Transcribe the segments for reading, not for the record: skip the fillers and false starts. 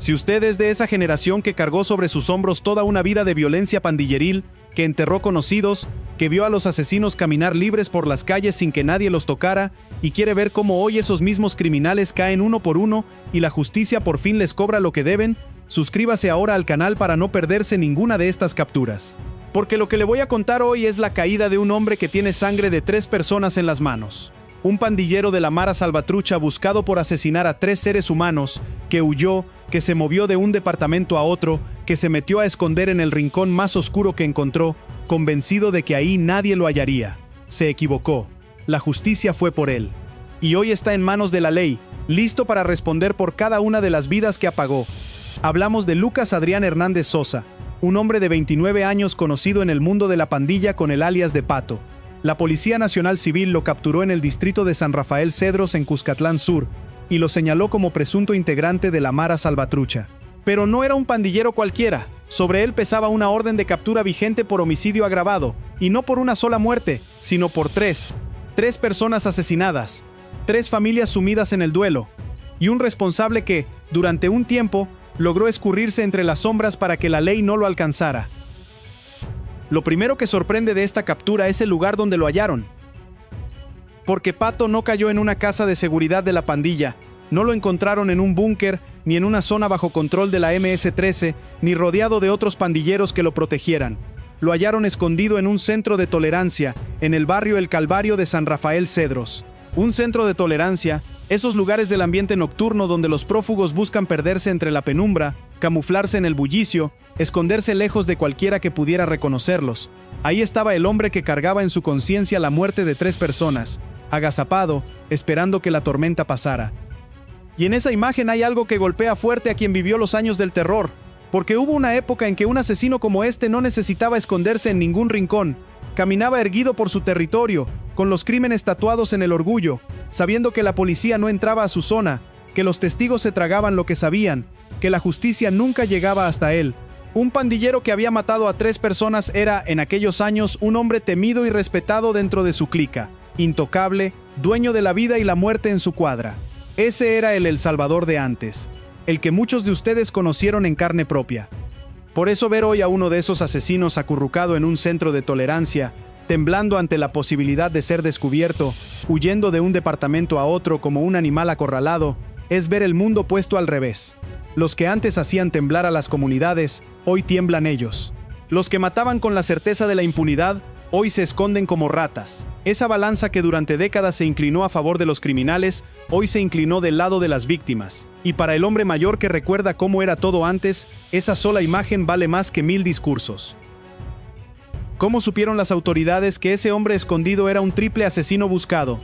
Si usted es de esa generación que cargó sobre sus hombros toda una vida de violencia pandilleril, que enterró conocidos, que vio a los asesinos caminar libres por las calles sin que nadie los tocara, y quiere ver cómo hoy esos mismos criminales caen uno por uno y la justicia por fin les cobra lo que deben, suscríbase ahora al canal para no perderse ninguna de estas capturas. Porque lo que le voy a contar hoy es la caída de un hombre que tiene sangre de 3 personas en las manos. Un pandillero de la Mara Salvatrucha buscado por asesinar a 3 seres humanos, que huyó, que se movió de un departamento a otro, que se metió a esconder en el rincón más oscuro que encontró, convencido de que ahí nadie lo hallaría. Se equivocó. La justicia fue por él. Y hoy está en manos de la ley, listo para responder por cada una de las vidas que apagó. Hablamos de Lucas Adrián Hernández Sosa, un hombre de 29 años conocido en el mundo de la pandilla con el alias de Pato. La Policía Nacional Civil lo capturó en el distrito de San Rafael Cedros en Cuscatlán Sur y lo señaló como presunto integrante de la Mara Salvatrucha. Pero no era un pandillero cualquiera. Sobre él pesaba una orden de captura vigente por homicidio agravado, y no por una sola muerte, sino por 3. 3 personas asesinadas, 3 familias sumidas en el duelo, y un responsable que, durante un tiempo, logró escurrirse entre las sombras para que la ley no lo alcanzara. Lo primero que sorprende de esta captura es el lugar donde lo hallaron. Porque Pato no cayó en una casa de seguridad de la pandilla, no lo encontraron en un búnker, ni en una zona bajo control de la MS-13, ni rodeado de otros pandilleros que lo protegieran. Lo hallaron escondido en un centro de tolerancia, en el barrio El Calvario de San Rafael Cedros. Un centro de tolerancia, esos lugares del ambiente nocturno donde los prófugos buscan perderse entre la penumbra, camuflarse en el bullicio, esconderse lejos de cualquiera que pudiera reconocerlos. Ahí estaba el hombre que cargaba en su conciencia la muerte de 3 personas, agazapado, esperando que la tormenta pasara. Y en esa imagen hay algo que golpea fuerte a quien vivió los años del terror, porque hubo una época en que un asesino como este no necesitaba esconderse en ningún rincón, caminaba erguido por su territorio, con los crímenes tatuados en el orgullo, sabiendo que la policía no entraba a su zona, que los testigos se tragaban lo que sabían, que la justicia nunca llegaba hasta él. Un pandillero que había matado a 3 personas era, en aquellos años, un hombre temido y respetado dentro de su clica, intocable, dueño de la vida y la muerte en su cuadra. Ese era el Salvador de antes, el que muchos de ustedes conocieron en carne propia. Por eso ver hoy a uno de esos asesinos acurrucado en un centro de tolerancia, temblando ante la posibilidad de ser descubierto, huyendo de un departamento a otro como un animal acorralado, es ver el mundo puesto al revés. Los que antes hacían temblar a las comunidades, hoy tiemblan ellos. Los que mataban con la certeza de la impunidad, hoy se esconden como ratas. Esa balanza que durante décadas se inclinó a favor de los criminales, hoy se inclinó del lado de las víctimas. Y para el hombre mayor que recuerda cómo era todo antes, esa sola imagen vale más que 1000 discursos. ¿Cómo supieron las autoridades que ese hombre escondido era un triple asesino buscado?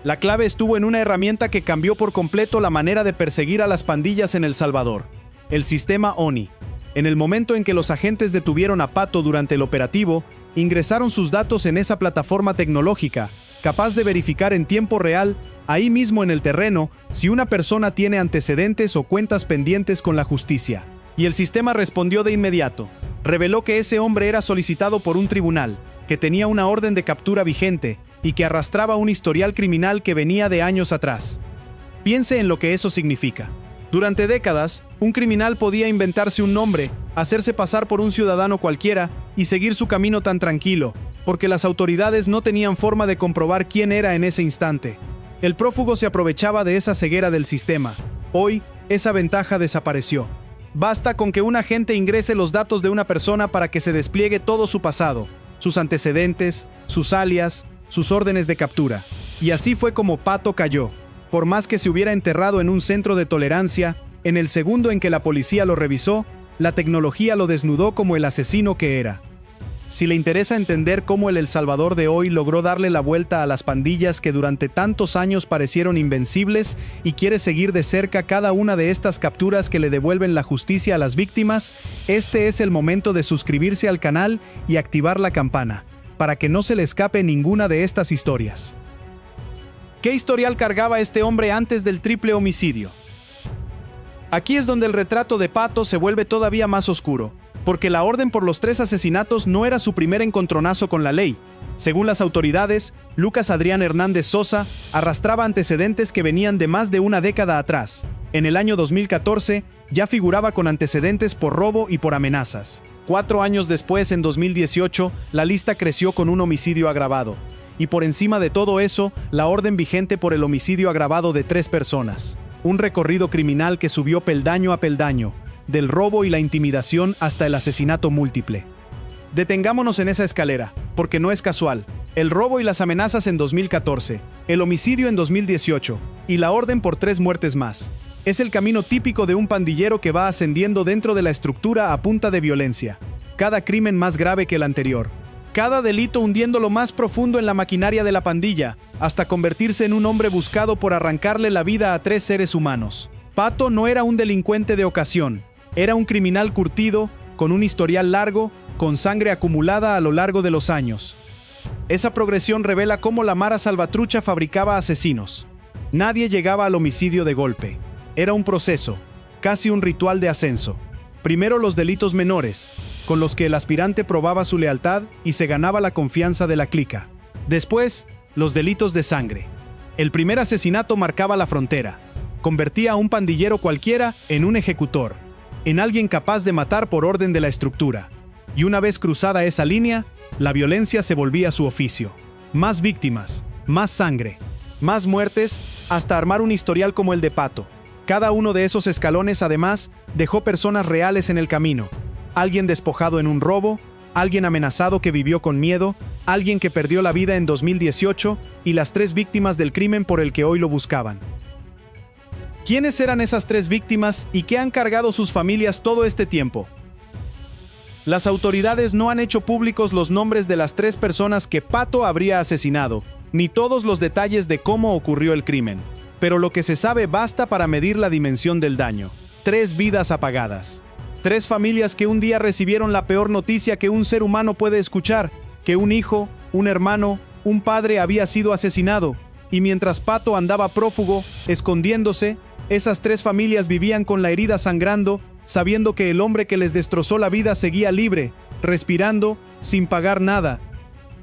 La clave estuvo en una herramienta que cambió por completo la manera de perseguir a las pandillas en El Salvador: el sistema ONI. En el momento en que los agentes detuvieron a Pato durante el operativo, ingresaron sus datos en esa plataforma tecnológica, capaz de verificar en tiempo real, ahí mismo en el terreno, si una persona tiene antecedentes o cuentas pendientes con la justicia. Y el sistema respondió de inmediato. Reveló que ese hombre era solicitado por un tribunal, que tenía una orden de captura vigente y que arrastraba un historial criminal que venía de años atrás. Piense en lo que eso significa. Durante décadas, un criminal podía inventarse un nombre, hacerse pasar por un ciudadano cualquiera y seguir su camino tan tranquilo, porque las autoridades no tenían forma de comprobar quién era en ese instante. El prófugo se aprovechaba de esa ceguera del sistema. Hoy, esa ventaja desapareció. Basta con que un agente ingrese los datos de una persona para que se despliegue todo su pasado, sus antecedentes, sus alias, sus órdenes de captura. Y así fue como Pato cayó. Por más que se hubiera enterrado en un centro de tolerancia, en el segundo en que la policía lo revisó, la tecnología lo desnudó como el asesino que era. Si le interesa entender cómo el Salvador de hoy logró darle la vuelta a las pandillas que durante tantos años parecieron invencibles y quiere seguir de cerca cada una de estas capturas que le devuelven la justicia a las víctimas, este es el momento de suscribirse al canal y activar la campana, para que no se le escape ninguna de estas historias. ¿Qué historial cargaba este hombre antes del triple homicidio? Aquí es donde el retrato de Pato se vuelve todavía más oscuro, porque la orden por los 3 asesinatos no era su primer encontronazo con la ley. Según las autoridades, Lucas Adrián Hernández Sosa arrastraba antecedentes que venían de más de una década atrás. En el año 2014, ya figuraba con antecedentes por robo y por amenazas. 4 años después, en 2018, la lista creció con un homicidio agravado. Y por encima de todo eso, la orden vigente por el homicidio agravado de 3 personas. Un recorrido criminal que subió peldaño a peldaño, del robo y la intimidación hasta el asesinato múltiple. Detengámonos en esa escalera, porque no es casual. El robo y las amenazas en 2014, el homicidio en 2018, y la orden por 3 muertes más. Es el camino típico de un pandillero que va ascendiendo dentro de la estructura a punta de violencia. Cada crimen más grave que el anterior. Cada delito hundiéndolo más profundo en la maquinaria de la pandilla, hasta convertirse en un hombre buscado por arrancarle la vida a 3 seres humanos. Pato no era un delincuente de ocasión. Era un criminal curtido, con un historial largo, con sangre acumulada a lo largo de los años. Esa progresión revela cómo la Mara Salvatrucha fabricaba asesinos. Nadie llegaba al homicidio de golpe. Era un proceso, casi un ritual de ascenso. Primero los delitos menores, con los que el aspirante probaba su lealtad y se ganaba la confianza de la clica. Después, los delitos de sangre. El primer asesinato marcaba la frontera. Convertía a un pandillero cualquiera en un ejecutor, en alguien capaz de matar por orden de la estructura. Y una vez cruzada esa línea, la violencia se volvía su oficio. Más víctimas, más sangre, más muertes, hasta armar un historial como el de Pato. Cada uno de esos escalones, además, dejó personas reales en el camino. Alguien despojado en un robo, alguien amenazado que vivió con miedo, alguien que perdió la vida en 2018 y las 3 víctimas del crimen por el que hoy lo buscaban. ¿Quiénes eran esas 3 víctimas y qué han cargado sus familias todo este tiempo? Las autoridades no han hecho públicos los nombres de las 3 personas que Pato habría asesinado, ni todos los detalles de cómo ocurrió el crimen. Pero lo que se sabe basta para medir la dimensión del daño. 3 vidas apagadas. 3 familias que un día recibieron la peor noticia que un ser humano puede escuchar, que un hijo, un hermano, un padre había sido asesinado, y mientras Pato andaba prófugo, escondiéndose, esas 3 familias vivían con la herida sangrando, sabiendo que el hombre que les destrozó la vida seguía libre, respirando, sin pagar nada.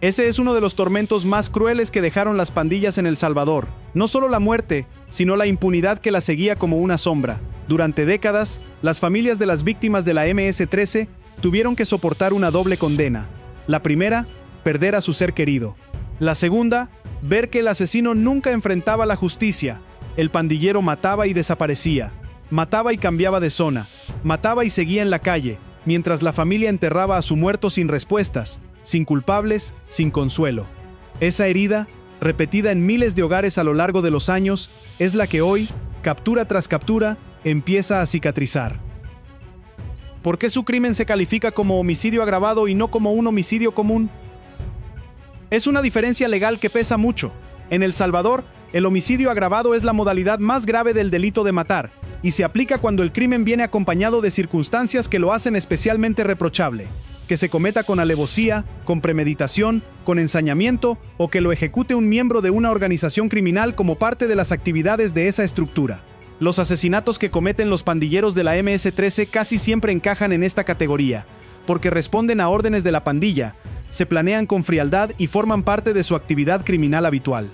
Ese es uno de los tormentos más crueles que dejaron las pandillas en El Salvador. No solo la muerte, sino la impunidad que la seguía como una sombra. Durante décadas, las familias de las víctimas de la MS-13 tuvieron que soportar una doble condena. La primera, perder a su ser querido. La segunda, ver que el asesino nunca enfrentaba la justicia. El pandillero mataba y desaparecía. Mataba y cambiaba de zona. Mataba y seguía en la calle, mientras la familia enterraba a su muerto sin respuestas, sin culpables, sin consuelo. Esa herida, repetida en miles de hogares a lo largo de los años, es la que hoy, captura tras captura, empieza a cicatrizar. ¿Por qué su crimen se califica como homicidio agravado y no como un homicidio común? Es una diferencia legal que pesa mucho. En El Salvador, el homicidio agravado es la modalidad más grave del delito de matar, y se aplica cuando el crimen viene acompañado de circunstancias que lo hacen especialmente reprochable. Que se cometa con alevosía, con premeditación, con ensañamiento o que lo ejecute un miembro de una organización criminal como parte de las actividades de esa estructura. Los asesinatos que cometen los pandilleros de la MS-13 casi siempre encajan en esta categoría, porque responden a órdenes de la pandilla, se planean con frialdad y forman parte de su actividad criminal habitual.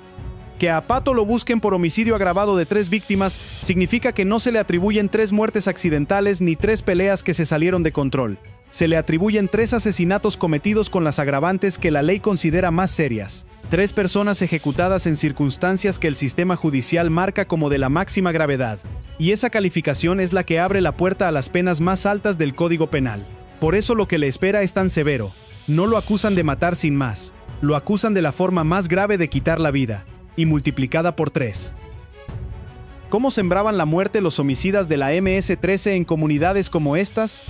Que a Pato lo busquen por homicidio agravado de 3 víctimas significa que no se le atribuyen 3 muertes accidentales ni 3 peleas que se salieron de control. Se le atribuyen 3 asesinatos cometidos con las agravantes que la ley considera más serias. 3 personas ejecutadas en circunstancias que el sistema judicial marca como de la máxima gravedad. Y esa calificación es la que abre la puerta a las penas más altas del Código Penal. Por eso lo que le espera es tan severo. No lo acusan de matar sin más. Lo acusan de la forma más grave de quitar la vida, y multiplicada por 3. ¿Cómo sembraban la muerte los homicidas de la MS-13 en comunidades como estas?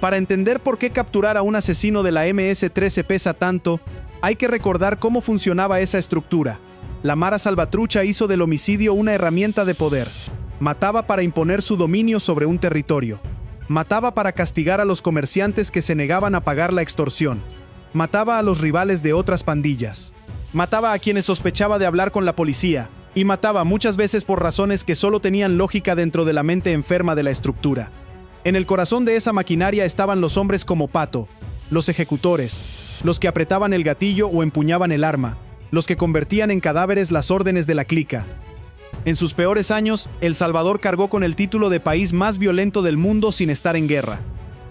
Para entender por qué capturar a un asesino de la MS-13 pesa tanto, hay que recordar cómo funcionaba esa estructura. La Mara Salvatrucha hizo del homicidio una herramienta de poder. Mataba para imponer su dominio sobre un territorio. Mataba para castigar a los comerciantes que se negaban a pagar la extorsión. Mataba a los rivales de otras pandillas. Mataba a quienes sospechaba de hablar con la policía. Y mataba muchas veces por razones que solo tenían lógica dentro de la mente enferma de la estructura. En el corazón de esa maquinaria estaban los hombres como Pato, los ejecutores, los que apretaban el gatillo o empuñaban el arma, los que convertían en cadáveres las órdenes de la clica. En sus peores años, El Salvador cargó con el título de país más violento del mundo sin estar en guerra.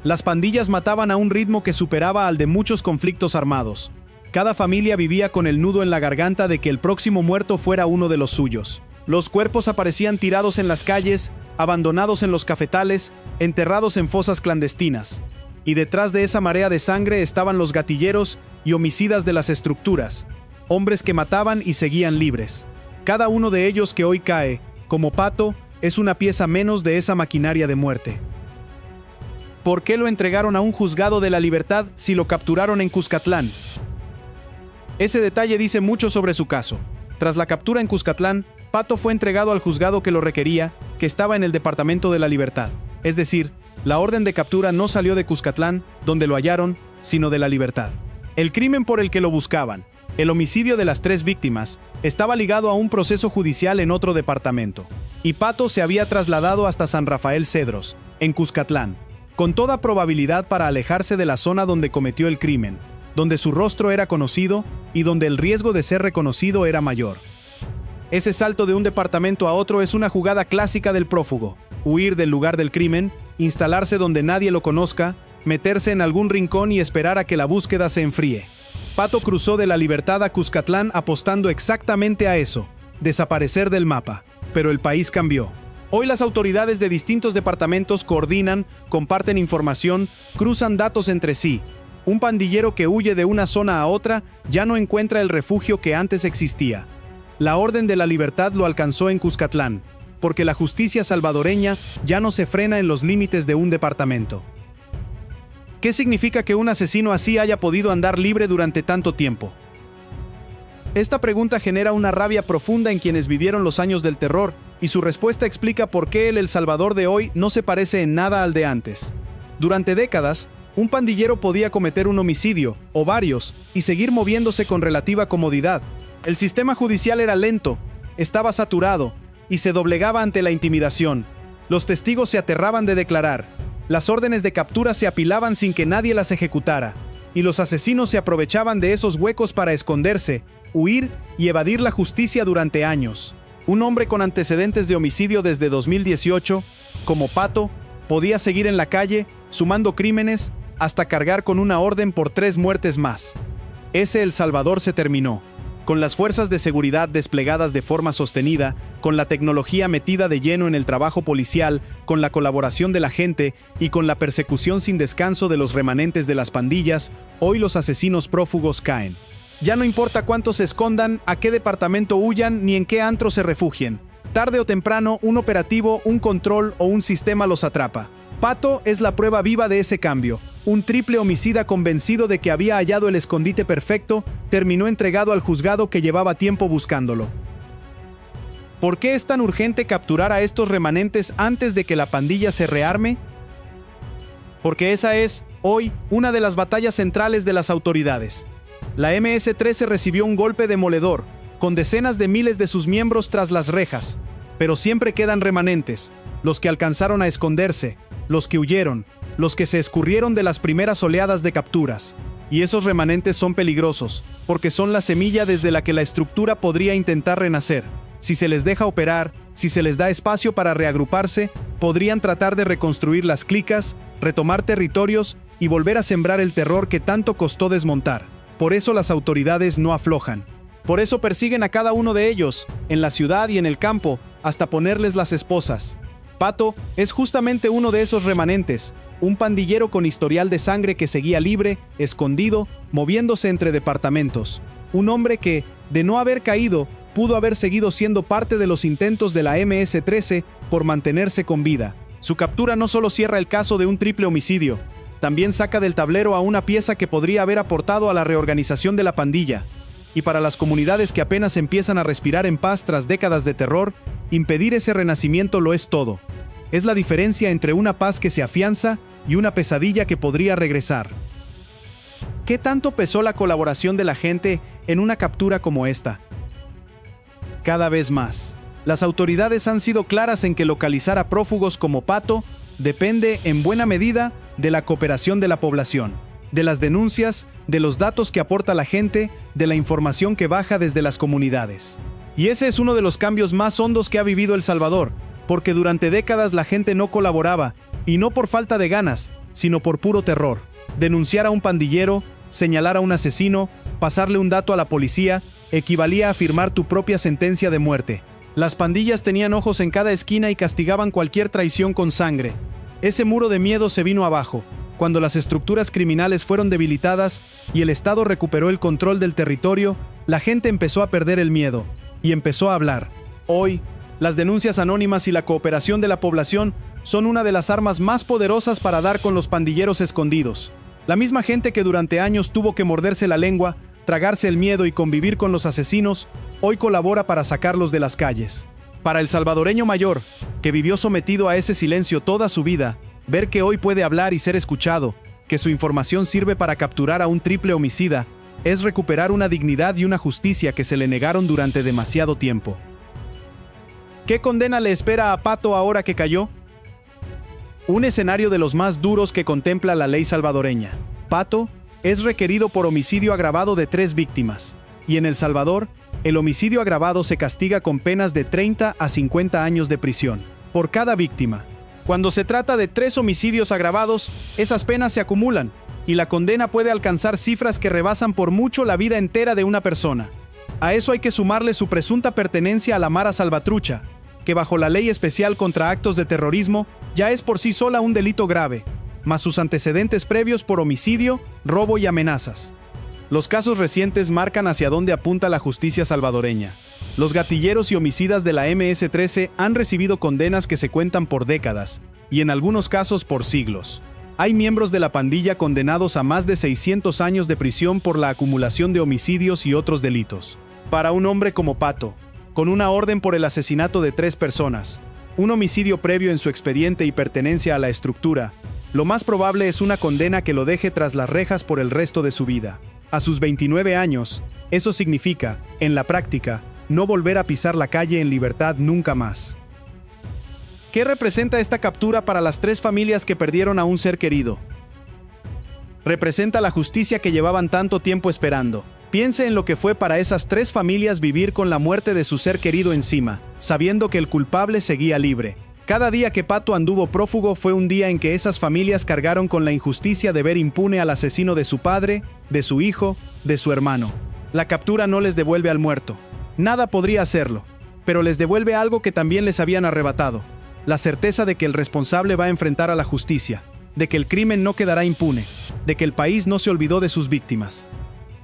Las pandillas mataban a un ritmo que superaba al de muchos conflictos armados. Cada familia vivía con el nudo en la garganta de que el próximo muerto fuera uno de los suyos. Los cuerpos aparecían tirados en las calles, abandonados en los cafetales, enterrados en fosas clandestinas. Y detrás de esa marea de sangre estaban los gatilleros y homicidas de las estructuras, hombres que mataban y seguían libres. Cada uno de ellos que hoy cae, como Pato, es una pieza menos de esa maquinaria de muerte. ¿Por qué lo entregaron a un juzgado de la libertad si lo capturaron en Cuscatlán? Ese detalle dice mucho sobre su caso. Tras la captura en Cuscatlán, Pato fue entregado al juzgado que lo requería, que estaba en el Departamento de la Libertad. Es decir, la orden de captura no salió de Cuscatlán, donde lo hallaron, sino de la Libertad. El crimen por el que lo buscaban, el homicidio de las 3 víctimas, estaba ligado a un proceso judicial en otro departamento. Y Pato se había trasladado hasta San Rafael Cedros, en Cuscatlán, con toda probabilidad para alejarse de la zona donde cometió el crimen, donde su rostro era conocido y donde el riesgo de ser reconocido era mayor. Ese salto de un departamento a otro es una jugada clásica del prófugo: huir del lugar del crimen, instalarse donde nadie lo conozca, meterse en algún rincón y esperar a que la búsqueda se enfríe. Pato cruzó de la Libertad a Cuscatlán apostando exactamente a eso: desaparecer del mapa. Pero el país cambió. Hoy las autoridades de distintos departamentos coordinan, comparten información, cruzan datos entre sí. Un pandillero que huye de una zona a otra ya no encuentra el refugio que antes existía. La Orden de la Libertad lo alcanzó en Cuscatlán, porque la justicia salvadoreña ya no se frena en los límites de un departamento. ¿Qué significa que un asesino así haya podido andar libre durante tanto tiempo? Esta pregunta genera una rabia profunda en quienes vivieron los años del terror, y su respuesta explica por qué el Salvador de hoy no se parece en nada al de antes. Durante décadas, un pandillero podía cometer un homicidio, o varios, y seguir moviéndose con relativa comodidad. El sistema judicial era lento, estaba saturado, y se doblegaba ante la intimidación. Los testigos se aterraban de declarar. Las órdenes de captura se apilaban sin que nadie las ejecutara, y los asesinos se aprovechaban de esos huecos para esconderse, huir y evadir la justicia durante años. Un hombre con antecedentes de homicidio desde 2018, como Pato, podía seguir en la calle, sumando crímenes, hasta cargar con una orden por 3 muertes más. Ese El Salvador se terminó. Con las fuerzas de seguridad desplegadas de forma sostenida, con la tecnología metida de lleno en el trabajo policial, con la colaboración de la gente y con la persecución sin descanso de los remanentes de las pandillas, hoy los asesinos prófugos caen. Ya no importa cuántos se escondan, a qué departamento huyan ni en qué antro se refugien. Tarde o temprano, un operativo, un control o un sistema los atrapa. Pato es la prueba viva de ese cambio. Un triple homicida convencido de que había hallado el escondite perfecto, terminó entregado al juzgado que llevaba tiempo buscándolo. ¿Por qué es tan urgente capturar a estos remanentes antes de que la pandilla se rearme? Porque esa es, hoy, una de las batallas centrales de las autoridades. La MS-13 recibió un golpe demoledor, con decenas de miles de sus miembros tras las rejas. Pero siempre quedan remanentes, los que alcanzaron a esconderse, los que huyeron, los que se escurrieron de las primeras oleadas de capturas. Y esos remanentes son peligrosos, porque son la semilla desde la que la estructura podría intentar renacer. Si se les deja operar, si se les da espacio para reagruparse, podrían tratar de reconstruir las clicas, retomar territorios y volver a sembrar el terror que tanto costó desmontar. Por eso las autoridades no aflojan. Por eso persiguen a cada uno de ellos, en la ciudad y en el campo, hasta ponerles las esposas. Pato es justamente uno de esos remanentes, un pandillero con historial de sangre que seguía libre, escondido, moviéndose entre departamentos. Un hombre que, de no haber caído, pudo haber seguido siendo parte de los intentos de la MS-13 por mantenerse con vida. Su captura no solo cierra el caso de un triple homicidio, también saca del tablero a una pieza que podría haber aportado a la reorganización de la pandilla. Y para las comunidades que apenas empiezan a respirar en paz tras décadas de terror, impedir ese renacimiento lo es todo. Es la diferencia entre una paz que se afianza y una pesadilla que podría regresar. ¿Qué tanto pesó la colaboración de la gente en una captura como esta? Cada vez más. Las autoridades han sido claras en que localizar a prófugos como Pato depende, en buena medida, de la cooperación de la población, de las denuncias, de los datos que aporta la gente, de la información que baja desde las comunidades. Y ese es uno de los cambios más hondos que ha vivido El Salvador, porque durante décadas la gente no colaboraba, y no por falta de ganas, sino por puro terror. Denunciar a un pandillero, señalar a un asesino, pasarle un dato a la policía, equivalía a firmar tu propia sentencia de muerte. Las pandillas tenían ojos en cada esquina y castigaban cualquier traición con sangre. Ese muro de miedo se vino abajo, cuando las estructuras criminales fueron debilitadas y el Estado recuperó el control del territorio. La gente empezó a perder el miedo y empezó a hablar. Hoy, las denuncias anónimas y la cooperación de la población son una de las armas más poderosas para dar con los pandilleros escondidos. La misma gente que durante años tuvo que morderse la lengua, tragarse el miedo y convivir con los asesinos, hoy colabora para sacarlos de las calles. Para el salvadoreño mayor, que vivió sometido a ese silencio toda su vida, ver que hoy puede hablar y ser escuchado, que su información sirve para capturar a un triple homicida, es recuperar una dignidad y una justicia que se le negaron durante demasiado tiempo. ¿Qué condena le espera a Pato ahora que cayó? Un escenario de los más duros que contempla la ley salvadoreña. Pato es requerido por homicidio agravado de 3 víctimas, y en El Salvador, el homicidio agravado se castiga con penas de 30 a 50 años de prisión por cada víctima. Cuando se trata de 3 homicidios agravados, esas penas se acumulan, y la condena puede alcanzar cifras que rebasan por mucho la vida entera de una persona. A eso hay que sumarle su presunta pertenencia a la Mara Salvatrucha, que bajo la ley especial contra actos de terrorismo ya es por sí sola un delito grave, más sus antecedentes previos por homicidio, robo y amenazas. Los casos recientes marcan hacia dónde apunta la justicia salvadoreña. Los gatilleros y homicidas de la MS-13 han recibido condenas que se cuentan por décadas, y en algunos casos por siglos. Hay miembros de la pandilla condenados a más de 600 años de prisión por la acumulación de homicidios y otros delitos. Para un hombre como Pato, con una orden por el asesinato de 3 personas, un homicidio previo en su expediente y pertenencia a la estructura, lo más probable es una condena que lo deje tras las rejas por el resto de su vida. A sus 29 años, eso significa, en la práctica, no volver a pisar la calle en libertad nunca más. ¿Qué representa esta captura para las 3 familias que perdieron a un ser querido? Representa la justicia que llevaban tanto tiempo esperando. Piense en lo que fue para esas 3 familias vivir con la muerte de su ser querido encima, sabiendo que el culpable seguía libre. Cada día que Pato anduvo prófugo fue un día en que esas familias cargaron con la injusticia de ver impune al asesino de su padre, de su hijo, de su hermano. La captura no les devuelve al muerto. Nada podría hacerlo, pero les devuelve algo que también les habían arrebatado: la certeza de que el responsable va a enfrentar a la justicia, de que el crimen no quedará impune, de que el país no se olvidó de sus víctimas.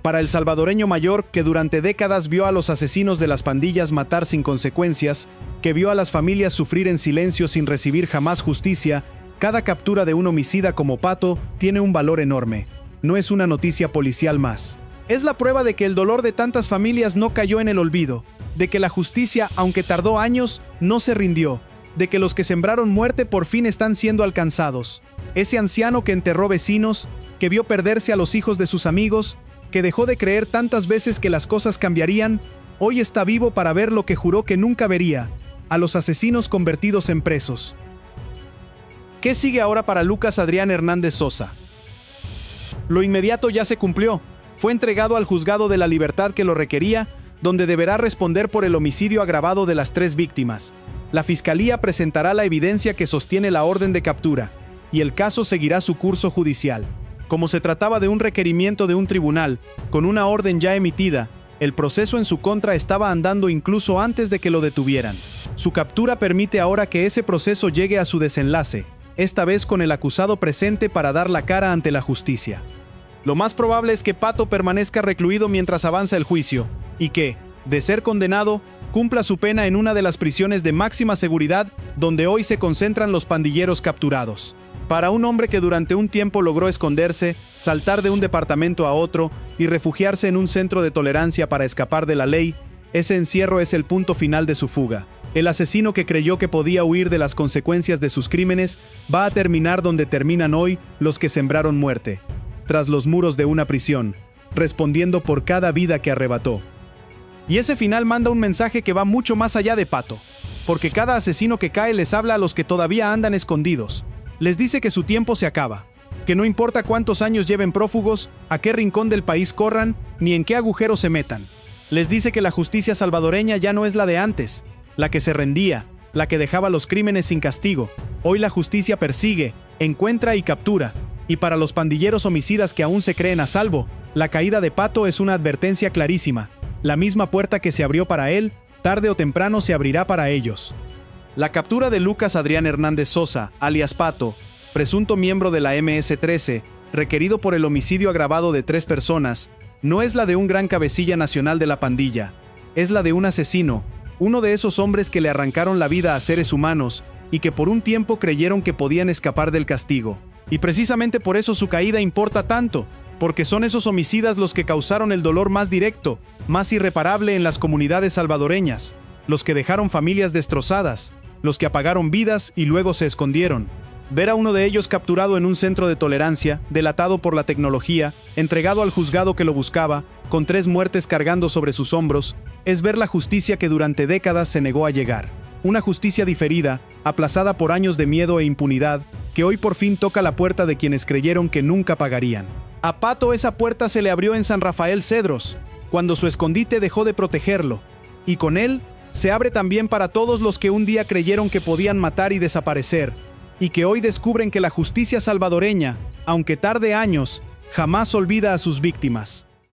Para el salvadoreño mayor, que durante décadas vio a los asesinos de las pandillas matar sin consecuencias, que vio a las familias sufrir en silencio sin recibir jamás justicia, cada captura de un homicida como Pato tiene un valor enorme. No es una noticia policial más. Es la prueba de que el dolor de tantas familias no cayó en el olvido, de que la justicia, aunque tardó años, no se rindió, de que los que sembraron muerte por fin están siendo alcanzados. Ese anciano que enterró vecinos, que vio perderse a los hijos de sus amigos, que dejó de creer tantas veces que las cosas cambiarían, hoy está vivo para ver lo que juró que nunca vería: a los asesinos convertidos en presos. ¿Qué sigue ahora para Lucas Adrián Hernández Sosa? Lo inmediato ya se cumplió. Fue entregado al juzgado de la libertad que lo requería, donde deberá responder por el homicidio agravado de las 3 víctimas. La fiscalía presentará la evidencia que sostiene la orden de captura, y el caso seguirá su curso judicial. Como se trataba de un requerimiento de un tribunal, con una orden ya emitida, el proceso en su contra estaba andando incluso antes de que lo detuvieran. Su captura permite ahora que ese proceso llegue a su desenlace, esta vez con el acusado presente para dar la cara ante la justicia. Lo más probable es que Pato permanezca recluido mientras avanza el juicio, y que, de ser condenado, cumpla su pena en una de las prisiones de máxima seguridad donde hoy se concentran los pandilleros capturados. Para un hombre que durante un tiempo logró esconderse, saltar de un departamento a otro y refugiarse en un centro de tolerancia para escapar de la ley, ese encierro es el punto final de su fuga. El asesino que creyó que podía huir de las consecuencias de sus crímenes va a terminar donde terminan hoy los que sembraron muerte, tras los muros de una prisión, respondiendo por cada vida que arrebató. Y ese final manda un mensaje que va mucho más allá de Pato, porque cada asesino que cae les habla a los que todavía andan escondidos. Les dice que su tiempo se acaba, que no importa cuántos años lleven prófugos, a qué rincón del país corran, ni en qué agujero se metan. Les dice que la justicia salvadoreña ya no es la de antes, la que se rendía, la que dejaba los crímenes sin castigo. Hoy la justicia persigue, encuentra y captura. Y para los pandilleros homicidas que aún se creen a salvo, la caída de Pato es una advertencia clarísima. La misma puerta que se abrió para él, tarde o temprano se abrirá para ellos. La captura de Lucas Adrián Hernández Sosa, alias Pato, presunto miembro de la MS-13, requerido por el homicidio agravado de 3 personas, no es la de un gran cabecilla nacional de la pandilla, es la de un asesino, uno de esos hombres que le arrancaron la vida a seres humanos y que por un tiempo creyeron que podían escapar del castigo. Y precisamente por eso su caída importa tanto, porque son esos homicidas los que causaron el dolor más directo, más irreparable en las comunidades salvadoreñas, los que dejaron familias destrozadas, los que apagaron vidas y luego se escondieron. Ver a uno de ellos capturado en un centro de tolerancia, delatado por la tecnología, entregado al juzgado que lo buscaba, con 3 muertes cargando sobre sus hombros, es ver la justicia que durante décadas se negó a llegar. Una justicia diferida, aplazada por años de miedo e impunidad, que hoy por fin toca la puerta de quienes creyeron que nunca pagarían. A Pato esa puerta se le abrió en San Rafael Cedros, cuando su escondite dejó de protegerlo, y con él se abre también para todos los que un día creyeron que podían matar y desaparecer, y que hoy descubren que la justicia salvadoreña, aunque tarde años, jamás olvida a sus víctimas.